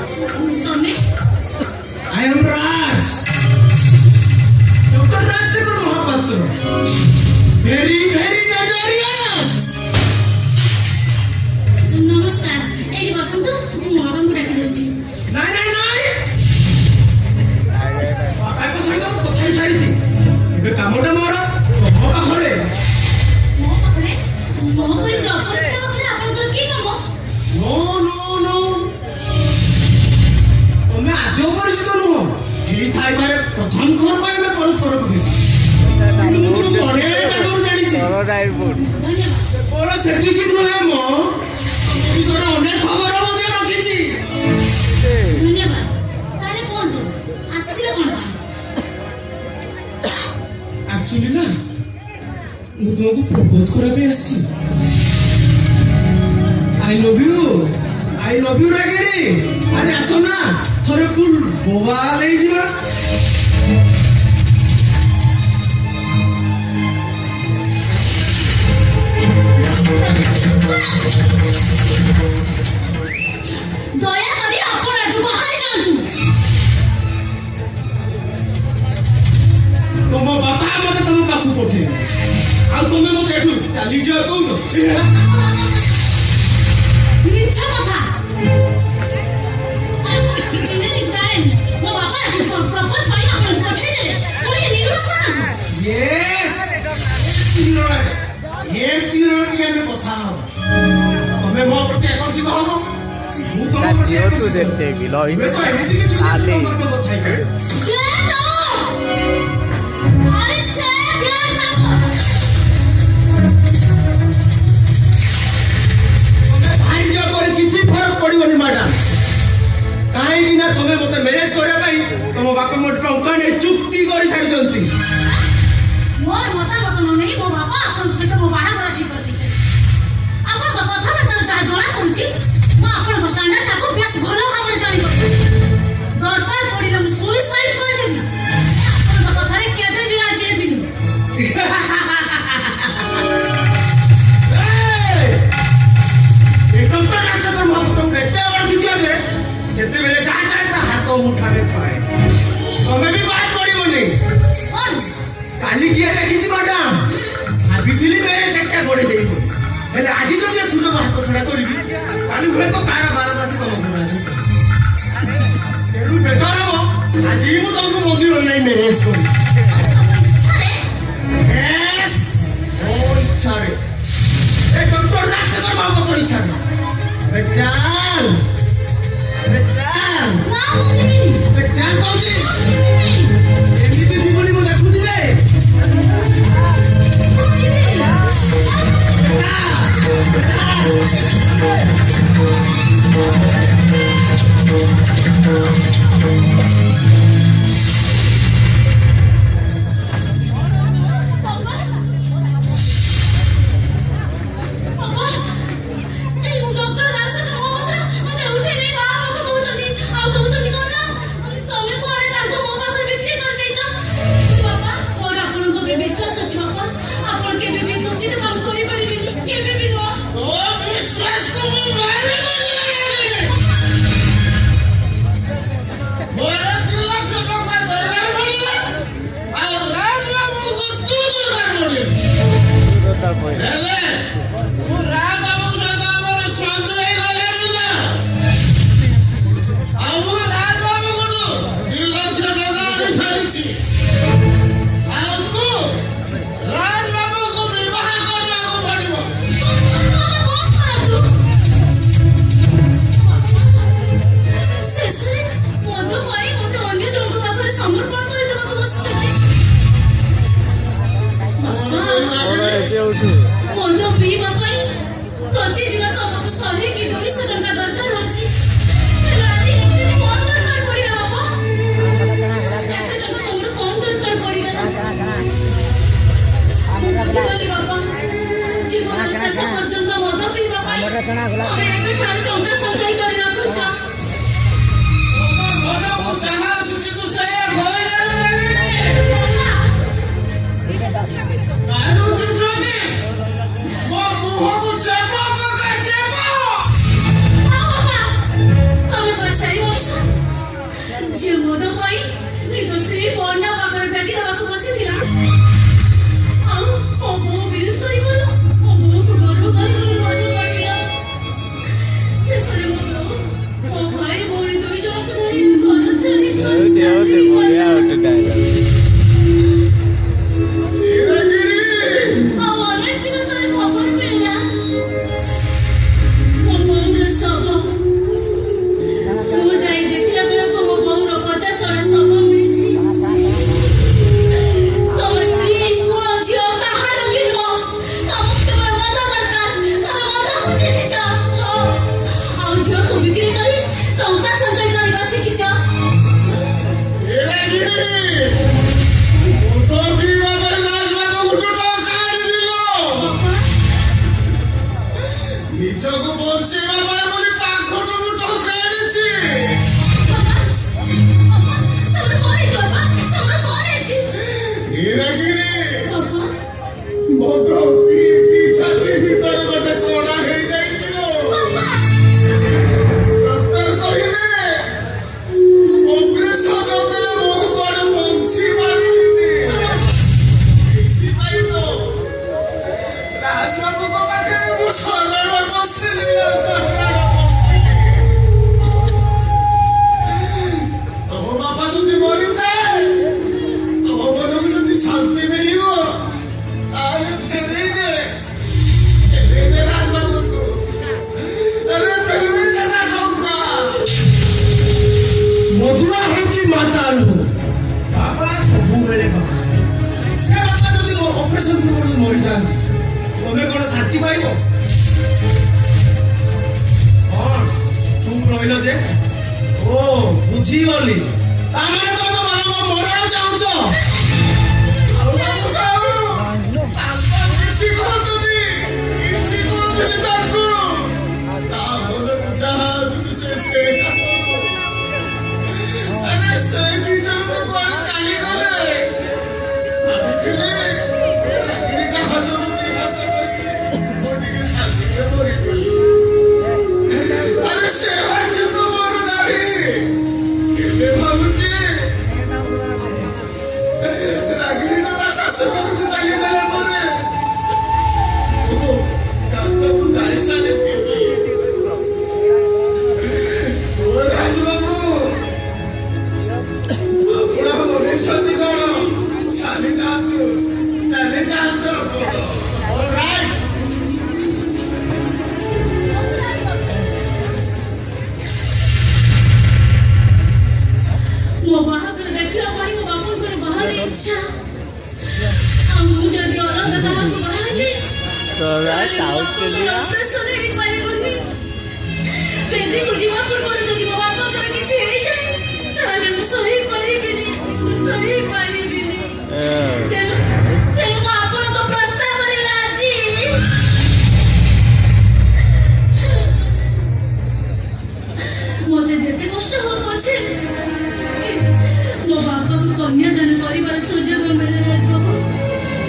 ତମେ I am Raj. Dr. Rajsekhar Mahapatra. Very, very notorious. ନମସ୍କାର ଏଇଠି ବସନ୍ତୁ ମୁଁ ମହାବାବୁଙ୍କୁ ଡାକି ଦେଉଛି। ନାଇଁ ନାଇଁ ନାଇଁ ବାପାଙ୍କ ସହିତ ମୁଁ କଥା ହେଇସାରିଛି। ଏବେ କାମଟା ମୋର ତମ ପାଖରେ। ମୋ ପାଖରେ ମୋ ପରି ଅପରିଚିତ ପାଖରେ ଆପଣଙ୍କର କି କାମ? नो नो नो ତମେ ଆଦୌ ପରିଚିତ ନୁହଁ। ଏଇ ଥାଇପାରେ ପ୍ରଥମ ଥର ପାଇଁ ଆମେ ପରସ୍ପରକୁ ଦେଖୁ। କିନ୍ତୁ ମୁଁ ତୁମକୁ ଅନେକ ଆଗରୁ ଜାଣିଛି। ଧନ୍ୟବାଦ। କେବଳ ସେତିକି ନୁହେଁ ମୋ ବିଷୟରେ ଅନେକ ଖବର ମଧ୍ୟ ରଖିଛି। ଧନ୍ୟବାଦ। ତାହେଲେ କୁହନ୍ତୁ ଆସିଥିଲେ କଣ ପାଇଁ? ଆକ୍ଚୁଆଲି ନା ମୁଁ ତୁମକୁ ପ୍ରପୋଜ କରିବା ପାଇଁ ଆସିଛି। I love you ରାଗିଣୀ। ଆରେ ଆସ ନା ଥରେ ଫୁଲ ବୋବାଲ ହେଇଯିବା। ଦୟାକରି ଆପଣ ଏଠୁ ବାହାରି ଯାଆନ୍ତୁ। ତମ ବାପା ମତେ ତମ ପାଖକୁ ପଠେଇବେ ଆଉ ତମେ ମତେ ଏଠୁ ଚାଲିଯିବା କହୁଛ? ମିଛ କଥା। ଆପଣ ଚିହ୍ନିନି ଜାଣେନି ମୋ ବାପା ଆଜି ପ୍ରପୋଜ କରି ଆପଣଙ୍କୁ ପଠେଇଦେଲେ। ପୁଣି ନିର୍ବାସନ ୟେସ୍ ଏମିତି ଟିକେ ଆମେ କଥା ହବ। ତମେ ମୋ ପ୍ରତି ଆକର୍ଷିତ ହବ ମୁଁ ତମ ପ୍ରତି ଆକର୍ଷିତ ହେବି। ହୁଏତ ଏମିତି କିଛି ଗୋଟେ କଥା ହେଇଯିବ। ଆରେ ସେ ଭାଇଝିଅ କରି କିଛି ଫରକ ପଡିବନି ମ୍ୟାଡାମ। କାହିଁକି ନା ତମେ ମତେ ମ୍ୟାରେଜ କରିବା ପାଇଁ ତମ ବାପା ମୋ ଟଙ୍କା ନେଇ ଚୁକ୍ତି କରିସାରିଛନ୍ତି। ମୋର ମତାମତ ନ ନେଇ ମୋ ବାପା ଆପଣଙ୍କ ସହିତ ମୋ ବାହାଘର ଠିକ କରିଦେଇଛନ୍ତି। ଆପଣଙ୍କ କଥାବାର୍ତ୍ତାରୁ ଯାହା ଜଣା ପଡୁଛି ମୁଁ ଆପଣଙ୍କ ଷ୍ଟାଣ୍ଡାର୍ଡଟାକୁ ବେଶ ଭଲ ଭାବରେ ଜାଣିପାରୁଛି। ଦରକାର ପଡ଼ିଲେ ମୁଁ ସୁଇସାଇଡ୍ କରିଦେବି। ଆପଣଙ୍କ କଥାରେ କେବେ ବି ରାଜି ହେବିନି। ଡକ୍ଟର ରାଜଶେଖର ମହାପାତ୍ରଙ୍କୁ ଏତେ ବଡ଼ ଜିତିଆ ଯେ ଯେତେବେଳେ ଯାହା ଚାहे ତା ହାତ ମୁଠାରେ ପାଏ। ତମେ ବି ବାଦ ପଡିବନି। କଣ? କାଲି କିଏ ଦେଖିଛି ମ୍ୟାଡାମ? ଭାବିଥିଲି ମ୍ୟାରେଜ ଡେଟଟା ଗড়େଇ ଦେଇ ବୋଲି। ହେଲେ ଆଜି ଯଦି ଏ ସୁଯୋଗ ହାତ ଛଡ଼ା କରିବି କାଲି ହୁଏତ କାହାର ବାରାତ ଆସି ତମ ଘରେ ଆସିବ। ତେଣୁ ବେଟର ହବ ଆଜି ମୁଁ ତମକୁ ମନ୍ଦିର ନେଇ ମ୍ୟାରେଜ କରିବି। Yes! ମୋ ଇଚ୍ଛାରେ ଏ ଡକ୍ଟର ରାଜଶେଖର ମହାପାତ୍ର ଇଚ୍ଛାରେ। ବେଚାନ ବେଚାନ ନା ମୁଁ ଯିବିନି। ବେଚାନ କହୁଛି ଯିବିନି। ଏମିତି ଜୀବନୀ ମୁଁ ଦେଖୁଛି ଯେ ମୁଁ ଯିବିନି। ବାବା, ଏଇ ଡକ୍ଟର ରାଜଶେଖର ମହାପାତ୍ର ମୋତେ ବସିଥିଲା ଆଉ ମୋ ବୋଉ ବିରୋଧ କରିବାରୁ ମୋ ବୋଉକୁ ଗର୍ଭ ମାରିଲା। ଶେଷରେ ମୋ ବୋଉ ମୋ ଭାଇ ଭଉଣୀ 2 ଜଣଙ୍କୁ ଧରି ଘର ଛାଡ଼ି ବଢିଆ ଗୋଟେ ଡାଇଲଗ। ଆଉ ଅନେକ ଦିନ ତଳେ ଖବର ମିଳିଲା ମୋ ବୋଉର ଶବ। ମୁଁ ଯାଇ ଦେଖିଲା ବେଳକୁ ମୋ ବୋଉର 50ଟା ଶବ ମିଳିଛି। ତମ ସ୍ତ୍ରୀ ପୁଅ ଝିଅ କାହାର ବି ନୁହଁ। ତମକୁ କେବଳ ମଦ ଦରକାର। ତମେ ମଦକୁ ଚିହ୍ନିଛ ଆଉ ଝିଅକୁ ବିକ୍ରି କରି ଟଙ୍କା ସଞ୍ଚୟ କରିବା ଶିଖିଛ। ନିଜକୁ ବଞ୍ଚେଇବା ପାଇଁ ବୋଲି ତାଙ୍କଠୁ ମୁଁ ଟଙ୍କା ଆଣିଛି। ତମେ କରିଛ ବା, ତମେ କରିଛି। ହୀରାଗିରି ମଦ ପିଇ ପିଇ ଛାତି ଭିତରେ ଗୋଟେ କଣା ହେଇଯାଇଛି ଲୋ। ଡକ୍ଟର କହିଲେ ଅପରେସନ କଲେ ମୁଁ କୁଆଡେ ବଞ୍ଚି ପାରିବିନି। ଏଥିପାଇଁ ତ ରାଜବାବୁଙ୍କ ପାଖରେ ମୁଁ ଶରଣ ବସିଲି। ତମ ବାପା ଯଦି ମରିଯାଏ, ତମ ମନକୁ ଯଦି ଶାନ୍ତି ମିଳିବ, ତାହେଲେ ଫେରେଇ ଦେ ରାଜବାବୁଙ୍କୁ। ଆରେ ଫେରେଇ ଦେ ନା ଟଙ୍କା। ମଧୁରା ହେଉଛି ମାତାଲ ବାପା ସବୁବେଳେ ବାପା। ସେ ବାପା ଯଦି ଅପରେସନ ପୂର୍ବରୁ ମରିଯାଆନ୍ତି ତମେ କଣ ଶାନ୍ତି ପାଇବ? କଣ ଚୁପ୍ ରହିଲ ଯେ? ଓ ବୁଝିଗଲି, ତାମାନେ ତମେ ତ ମାନଙ୍କ ମରଣ ଚାହୁଁଛ। ଆଉ ବାବୁ ଯାଉ। ତାଙ୍କ କିଛି କହନ୍ତୁନି, କିଛି କହନ୍ତୁନି ତାଙ୍କୁ। ତାପରେ ମୁଁ ଯାହା ଯଦି ସେ ଆରେ ସେ 2 ଜଣ ତ କୁଆଡେ ଚାଲିଗଲେ। ଭାବିଥିଲି ରାତ୍ରିଟା ହାତରୁ 2 ହାତ କରିକି ମୁଁ ଟିକେ ଶାନ୍ତିରେ ମରିଗଲି। ଆରେ ସେ ଭାଗ୍ୟ ତ ମୋର ନାହିଁ। ଏବେ ଭାବୁଛି ରାଗିଣୀଟା ତା ଶାଶୁ ଘରକୁ ଚାଲିଗଲା ପରେ କାନ୍ତକୁ ଯାଇ ସାରିଥିଲି। ଓ ରାଜବାବୁ, ଆପଣ ମଣିଷନ୍ତି କଣ? ଚାଲି ଯାଆନ୍ତୁ, ଚାଲି ଯାଆନ୍ତୁ। Alright. ମୋ ବାହାଘର ଦେଖିବା ପାଇଁ ମୋ ବାପାଙ୍କର ବାହାରେ ଇଚ୍ଛା। ଆଉ ମୁଁ ଯଦି ଅଲଗା କାହାକୁ ବାହାରିଲି ତାହେଲେ ମୋ ବାପାଙ୍କର ଅପରେସନ ହେଇପାରିବନି। ବେଦୀକୁ ଯିବା ପୂର୍ବରୁ ଯଦି ମୋ ବାପାଙ୍କର କିଛି ହେଇଯାଏ ତାହେଲେ ମୁଁ ସହିପାରିବିନି। ତେଣୁ ମୁଁ ଆପଣଙ୍କ ପ୍ରସ୍ତାବରେ ରାଜି। ମୋତେ ଯେତେ କଷ୍ଟ ହଉ ପଛେ ମୋ ବାପାକୁ କନ୍ୟାଦାନ କରିବାର ସୁଯୋଗ ମିଳେ ରାଜବାବୁ,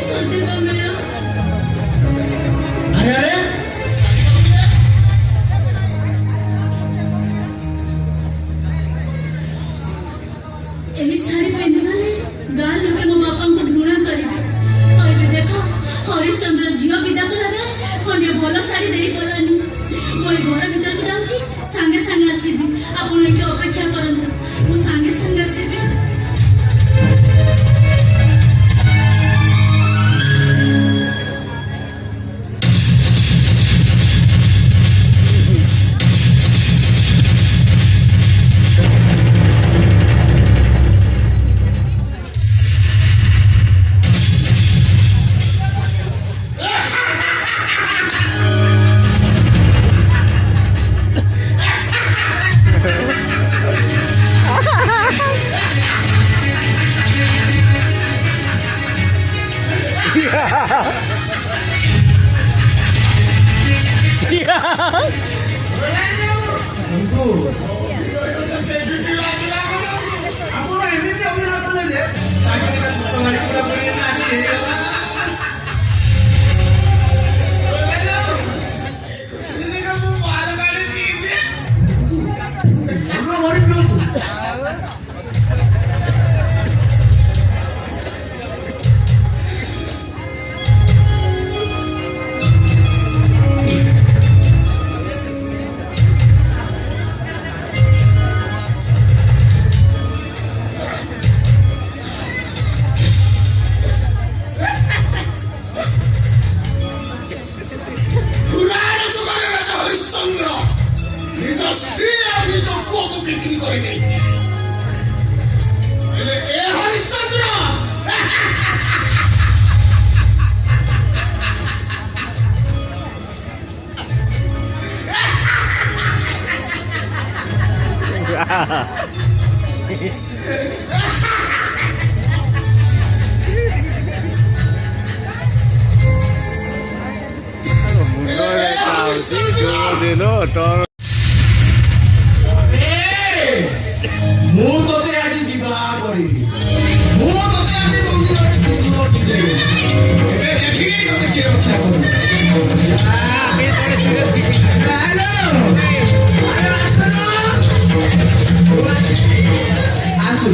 ସୁଯୋଗ ମିଳେ। ଆରେ ଆରେ ଏହି ଶାଢ଼ୀ ପିନ୍ଧିଗଲେ ଗାଁ ଲୋକେ ମୋ ବାପାଙ୍କୁ ଘୃଣା କରିବେ। କହିବେ ଦେଖ ହରିଶ୍ଚନ୍ଦ୍ର ଝିଅ ବିଦା କଲାବେଳେ ଖଣ୍ଡିଏ ଭଲ ଶାଢ଼ୀ ଦେଇ ଗଲାନି। ମୁଁ ଏ ଘର ଭିତରକୁ ଯାଉଛି, ସାଙ୍ଗେ ସାଙ୍ଗେ ଆସିବି। ଆପଣ ଏଠି ଅପେକ୍ଷା କରନ୍ତୁ, ମୁଁ ସାଙ୍ଗେ ସାଙ୍ଗେ ଆସିବି। ବନ୍ଧୁ, ଆପଣ ଏମିତି ଅଭିନୟ କଲେ ଯେ ତାଙ୍କ ସତ ମାରି ପୁରା ପୁରି ନାଚି ହେଇଗଲା। ଆପଣ ମରି ପିଅନ୍ତୁ। ସିଏ ନିଜ ପୁଅକୁ ବିକ୍ରି କରିଦେଇଛି। ହେଲେ ଏ ହରିଶ୍ଚନ୍ଦ୍ର ମୁଣ୍ଡରେ ଖାଉଛି ଯୋଉଦିନ ତୋର ମୁଁ ତୋତେ ଆଜି ବିବାହ କରିବି। ମୁଁ ତୋତେ ଆଜି ମନ୍ଦିରରେ ସିନ୍ଦୁର ପିନ୍ଧେଇବି। ଏବେ ଦେଖିକି ତୋତେ କିଏ ରକ୍ଷା କରିବ? ଆସୁ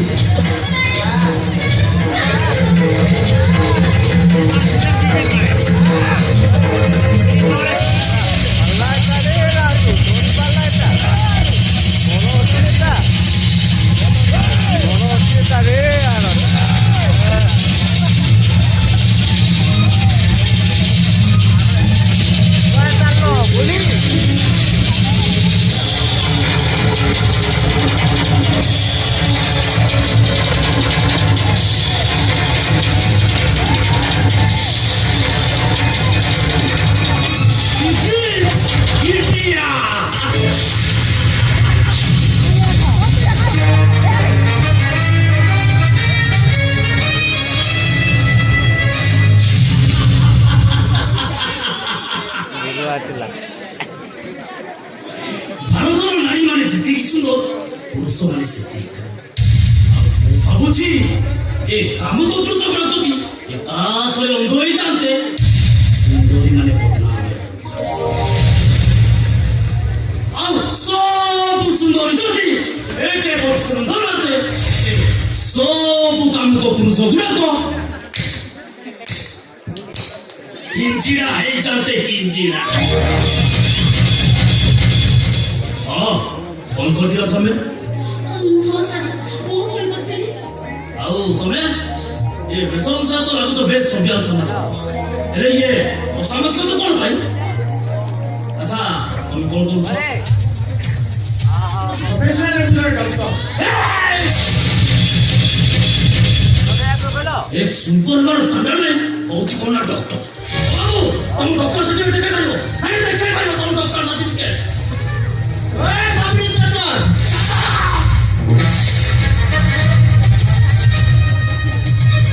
ଭାରତର ନାରୀମାନେ ଯେତିକି ସୁନ୍ଦର ପୁରୁଷମାନେ ସେତିକି। ଆଉ ମୁଁ ଭାବୁଛି ଏ କାମତନ୍ତ୍ର ସବୁବେଳେ ଯଦି ଏକାଥରେ ଅନ୍ଧ ହେଇଯାଆନ୍ତେ ସୁନ୍ଦରୀମାନେ ବଦନାମ ଆଉ ସବୁ ସୁନ୍ଦରୀ ଯଦି ଏକେ ସୁନ୍ଦର ହେଲେ ସବୁ କାମୁକ ପୁରୁଷ ଗୁଡାକ ହିଞ୍ଜିଡ଼ା ହେଇଯାନ୍ତେ ହିଞ୍ଜିଡ଼ା। ହଁ କଣ କରିଥିଲ ତମେ? ହଁ ସାର୍ ମୁଁ ଭୁଲ କରିଥିଲି। ଆଉ ତମେ ଏ ବେଶ ଅନୁସାରେ ତ ଲାଗୁଛ ବେଶ ସଭ୍ୟ ସମାଜ। ହେଲେ ଇଏ ଅସାମାଜିକ ତ କଣ ପାଇଁ? ଆଚ୍ଛା ତମେ କଣ କରୁଛ? एक सुपर बार स्टैंडर्ड में बहुत ही कौन डॉक्टर बाबू तुम डॉक्टर सर्टिफिकेट देखा करो नहीं देखे भाई तुम डॉक्टर सर्टिफिकेट ए सब इंस्पेक्टर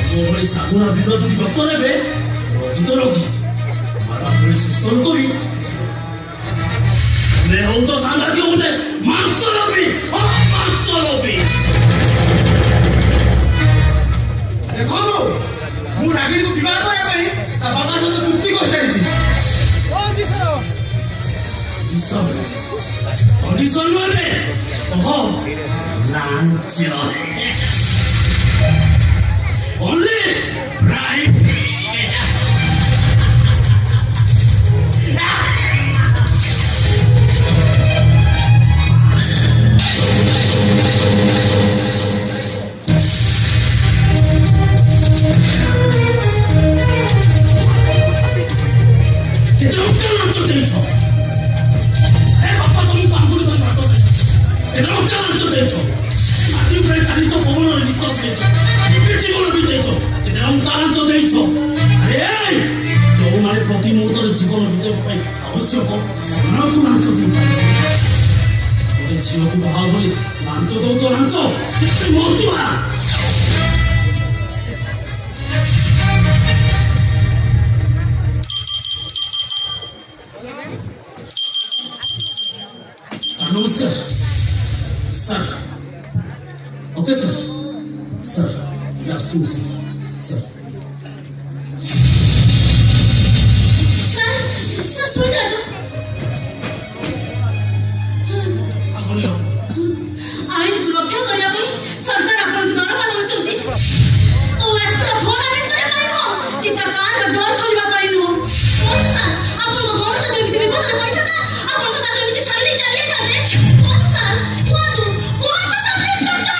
वो भाई साबुन बिलो जो डॉक्टर है बे रोगी तो रोगी हमारा पुलिस सिस्टम को भी मैं हूं तो सांगा क्यों होते मार्क्स लोबी देखो ମୁଁ ରାଗିଣୀକୁ ବିବାହ କରିବା ପାଇଁ ତା ବାବା ସହିତ ଚୁକ୍ତି କରିସାରିଛି। କଣ୍ଡିସନ ନୁହେଁ କହ ଲାଞ୍ଚ ଓନ୍ଲି ବ୍ରାଇବ୍। ପ୍ରତି ମୁହୂର୍ତ୍ତରେ ଜୀବନ ବିତେଇବା ପାଇଁ ଆବଶ୍ୟକ ସେମାନଙ୍କୁ ଲାଞ୍ଚ ଦେଇପାରେ। ଗୋଟେ ଝିଅକୁ ବାହା ବୋଲି ଲାଞ୍ଚ ଦଉଛ ଲାଞ୍ଚ ସେ ମରୁଆ। ସାର୍ ନମସ୍କାର ସାର୍। ଓକେ ସାର୍ ସାର୍ ଆସୁଛୁ ସାର୍। ଆଇନକୁ ରକ୍ଷା କରିବା ପାଇଁ ସରକାର ଆପଣଙ୍କୁ ଦରମା ଦେଉଛନ୍ତି। ଓଏସ୍ପିର ଫୋନ୍ ଆଟେଣ୍ଡ କରିବା ପାଇଁ ନୁହଁ କି ତା କାରର ଡୋର୍ ଖୋଲିବା ପାଇଁ ନୁହଁ। ସାର୍ ଆପଣଙ୍କ ଭଉଣୀ ଯଦି ଏମିତି ବିପଦରେ ପଡ଼ିଥାନ୍ତା ଆପଣଙ୍କ ତାକୁ ଏମିତି ଛାଡ଼ି ଦେଇ ଚାଲିଯାଇଥାନ୍ତେ। କୁହନ୍ତୁ ସାର୍ କୁହନ୍ତୁ କୁହନ୍ତୁ ସବ୍ ଇନ୍ସପେକ୍ଟର।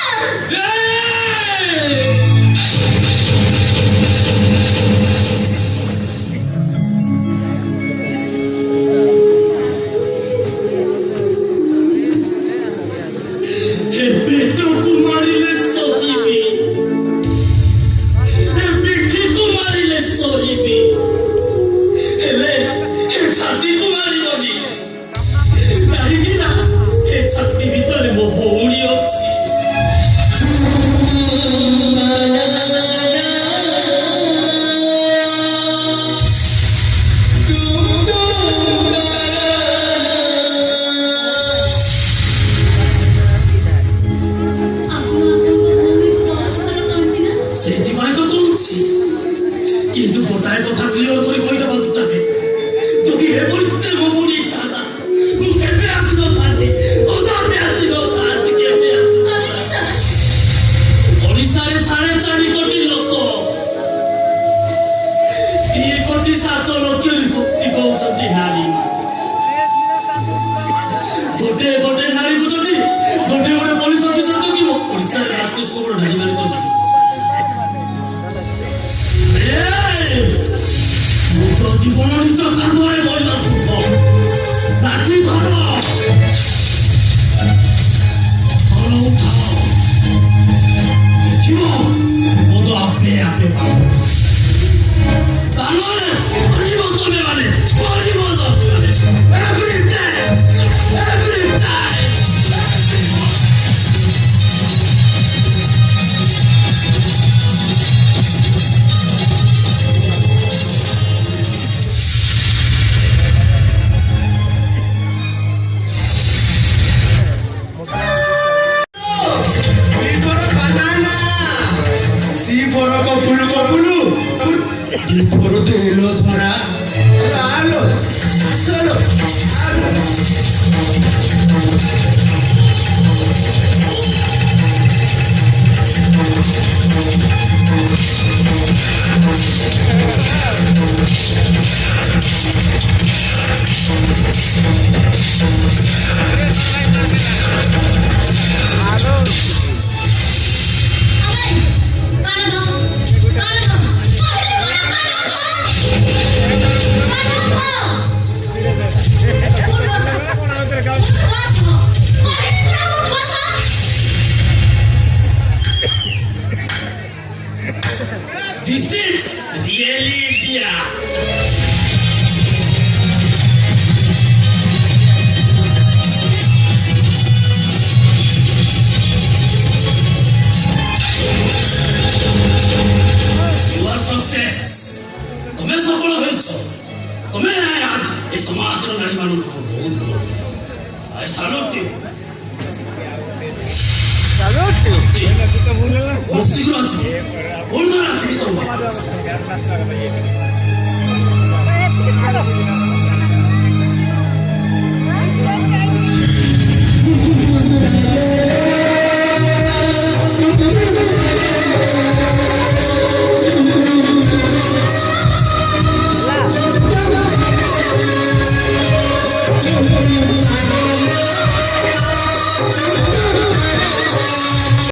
ଦେଖିବ ବୋଧ ଆପେ ଆପେ ପାବ ତାହେଲେ କରିବ ତମେ ମାନେ କରିବ every time This is really India. Your success. तुम्हें सफल होइछ तुम्हें आज ए समाज रो नारी मानन को बहुत बहुत आई सैल्यूट यू बहुत शीघ्र आसी बोल दो आसी तो